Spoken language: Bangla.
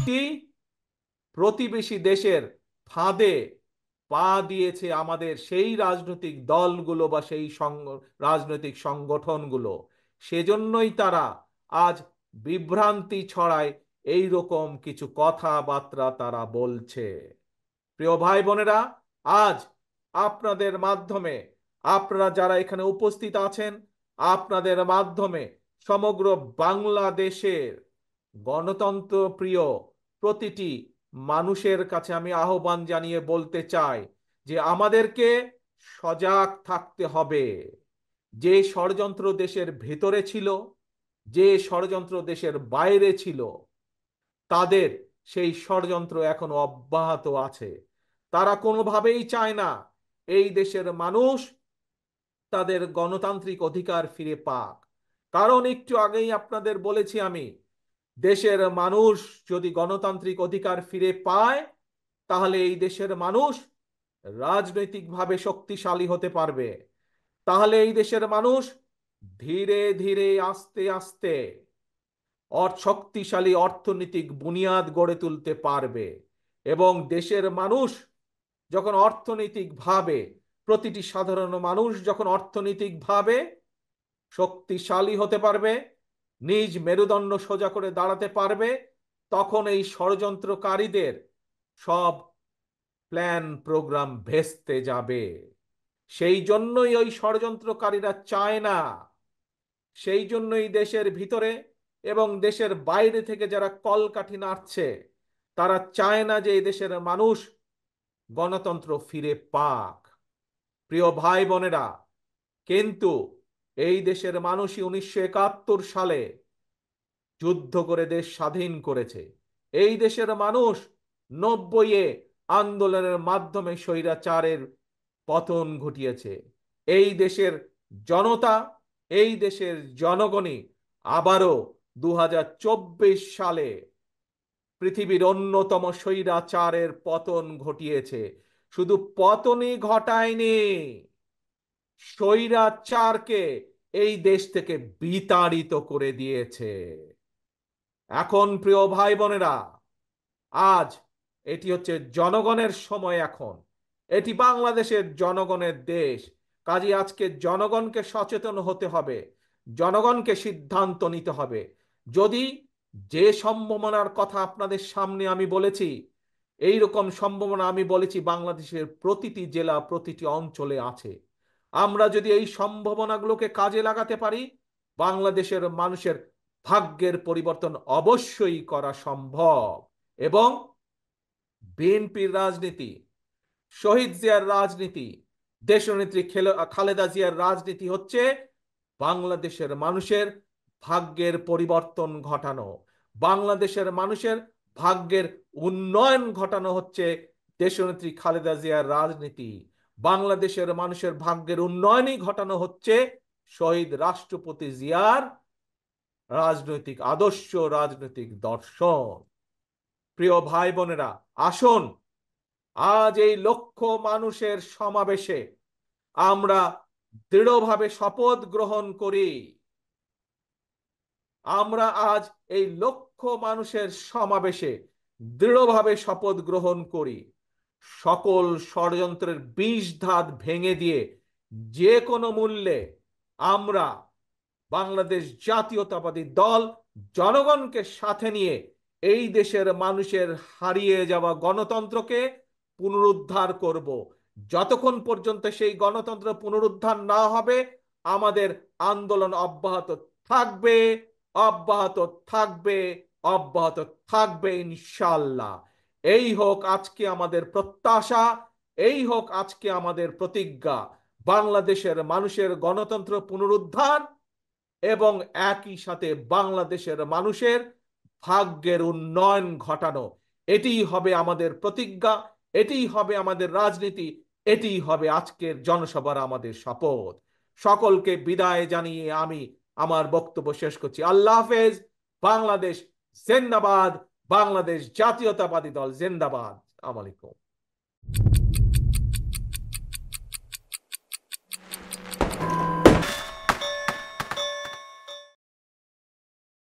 একটি প্রতিবেশী দেশের ফাঁদে পা দিয়েছে আমাদের সেই রাজনৈতিক দলগুলো বা সেই রাজনৈতিক সংগঠনগুলো। সেজন্যই তারা আজ বিভ্রান্তি ছড়ায়, এই রকম কিছু কথাবার্তা তারা বলছে। প্রিয় ভাই বোনেরা, আজ আপনাদের মাধ্যমে, আপনারা যারা এখানে উপস্থিত আছেন, আপনাদের মাধ্যমে সমগ্র বাংলাদেশের গণতন্ত্র প্রিয় প্রতিটি মানুষের কাছে আমি আহ্বান জানিয়ে বলতে চাই যে আমাদেরকে সজাগ থাকতে হবে। যে ষড়যন্ত্র দেশের ভেতরে ছিল, যে ষড়যন্ত্র দেশের বাইরে ছিল, তাদের সেই ষড়যন্ত্র এখনো অব্যাহত আছে। তারা কোনোভাবেই চায় না এই দেশের মানুষ তাদের গণতান্ত্রিক অধিকার ফিরে পাক। কারণ একটু আগেই আপনাদের বলেছি আমি, দেশের মানুষ যদি গণতান্ত্রিক অধিকার ফিরে পায়, তাহলে এই দেশের মানুষ রাজনৈতিকভাবে শক্তিশালী হতে পারবে। তাহলে এই দেশের মানুষ ধীরে ধীরে আস্তে আস্তে শক্তিশালী অর্থনৈতিক বুনিয়াদ গড়ে তুলতে পারবে। এবং দেশের মানুষ যখন অর্থনৈতিকভাবে, প্রতিটি সাধারণ মানুষ যখন অর্থনৈতিকভাবে শক্তিশালী হতে পারবে, নিজ মেরুদণ্ড সোজা করে দাঁড়াতে পারবে, তখন এই ষড়যন্ত্রকারীদের সব প্ল্যান প্রোগ্রাম ভেস্তে যাবে। সেই জন্যই ওই ষড়যন্ত্রকারীরা চায় না, সেই জন্যই দেশের ভিতরে এবং দেশের বাইরে থেকে যারা কলকাঠি নাড়ছে, তারা চায় না যে এই দেশের মানুষ গণতন্ত্র ফিরে পাক। প্রিয় ভাই বোনেরা, কিন্তু এই দেশের মানুষই 1971 সালে যুদ্ধ করে দেশ স্বাধীন করেছে। এই দেশের মানুষ 90-এ আন্দোলনের মাধ্যমে স্বৈরাচারের পতন ঘটিয়েছে। এই দেশের জনতা, এই দেশের জনগণই আবারও 2024 সালে পৃথিবীর অন্যতম স্বৈরাচারের পতন ঘটিয়েছে। শুধু পতনই ঘটায়নি, স্বৈরাচারকে এই দেশ থেকে বিতাড়িত করে দিয়েছে। এখন প্রিয় ভাই বোনেরা, আজ এটি হচ্ছে জনগণের সময়। এখন এটি বাংলাদেশের জনগণের দেশ। কাজে আজকে জনগণকে সচেতন হতে হবে, জনগণকে সিদ্ধান্ত নিতে হবে। যদি যে সম্ভাবনার কথা আপনাদের সামনে আমি বলেছি, এই রকম সম্ভাবনা আমি বলেছি বাংলাদেশের প্রতিটি জেলা, প্রতিটি অঞ্চলে আছে। আমরা যদি এই সম্ভাবনাগুলোকে কাজে লাগাতে পারি, বাংলাদেশের মানুষের ভাগ্যের পরিবর্তন অবশ্যই করা সম্ভব। এবং বিএনপির রাজনীতি, শহীদ জিয়ার রাজনীতি, দেশনেত্রী খালেদা জিয়ার রাজনীতি হচ্ছে বাংলাদেশের মানুষের ভাগ্যের পরিবর্তন ঘটানো। বাংলাদেশের মানুষের ভাগ্যের উন্নয়ন ঘটানো হচ্ছে দেশনেত্রী খালেদা জিয়ার রাজনীতি। বাংলাদেশের মানুষের ভাগ্যের উন্নয়নই ঘটানো হচ্ছে শহীদ রাষ্ট্রপতি জিয়ার রাজনৈতিক আদর্শ, রাজনৈতিক দর্শন। প্রিয় ভাই বোনেরা, আসুন আজ এই লক্ষ মানুষের সমাবেশে আমরা দৃঢ়ভাবে শপথ গ্রহণ করি। আমরা আজ এই লক্ষ মানুষের সমাবেশে দৃঢ়ভাবে শপথ গ্রহণ করি, সকল ষড়যন্ত্রের বিষধাত ভেঙে দিয়ে যে কোনো মূল্যে আমরা বাংলাদেশ জাতীয়তাবাদী দল জনগণকে সাথে নিয়ে এই দেশের মানুষের হারিয়ে যাওয়া গণতন্ত্রকে পুনরুদ্ধার করব। যতক্ষণ পর্যন্ত সেই গণতন্ত্র পুনরুদ্ধার না হবে, আমাদের আন্দোলন অব্যাহত থাকবে, অব্যাহত থাকবে, অব্যাহত থাকবে ইনশাল্লাহ। এই হোক আজকে আমাদের প্রত্যাশা, এই হোক আজকে আমাদের প্রতিজ্ঞা, বাংলাদেশের মানুষের গণতন্ত্র পুনরুদ্ধার এবং একই সাথে বাংলাদেশের মানুষের ভাগ্যের উন্নয়ন ঘটানো। এটিই হবে আমাদের প্রতিজ্ঞা, এটিই হবে আমাদের রাজনীতি, এটিই হবে আজকের জনসভার আমাদের শপথ। সকলকে বিদায় জানিয়ে আমি আমার বক্তব্য শেষ করছি। আল্লাহ হাফেজ। বাংলাদেশ জিন্দাবাদ, বাংলাদেশ জাতীয়তাবাদী দল জিন্দাবাদ। আসসালামু আলাইকুম।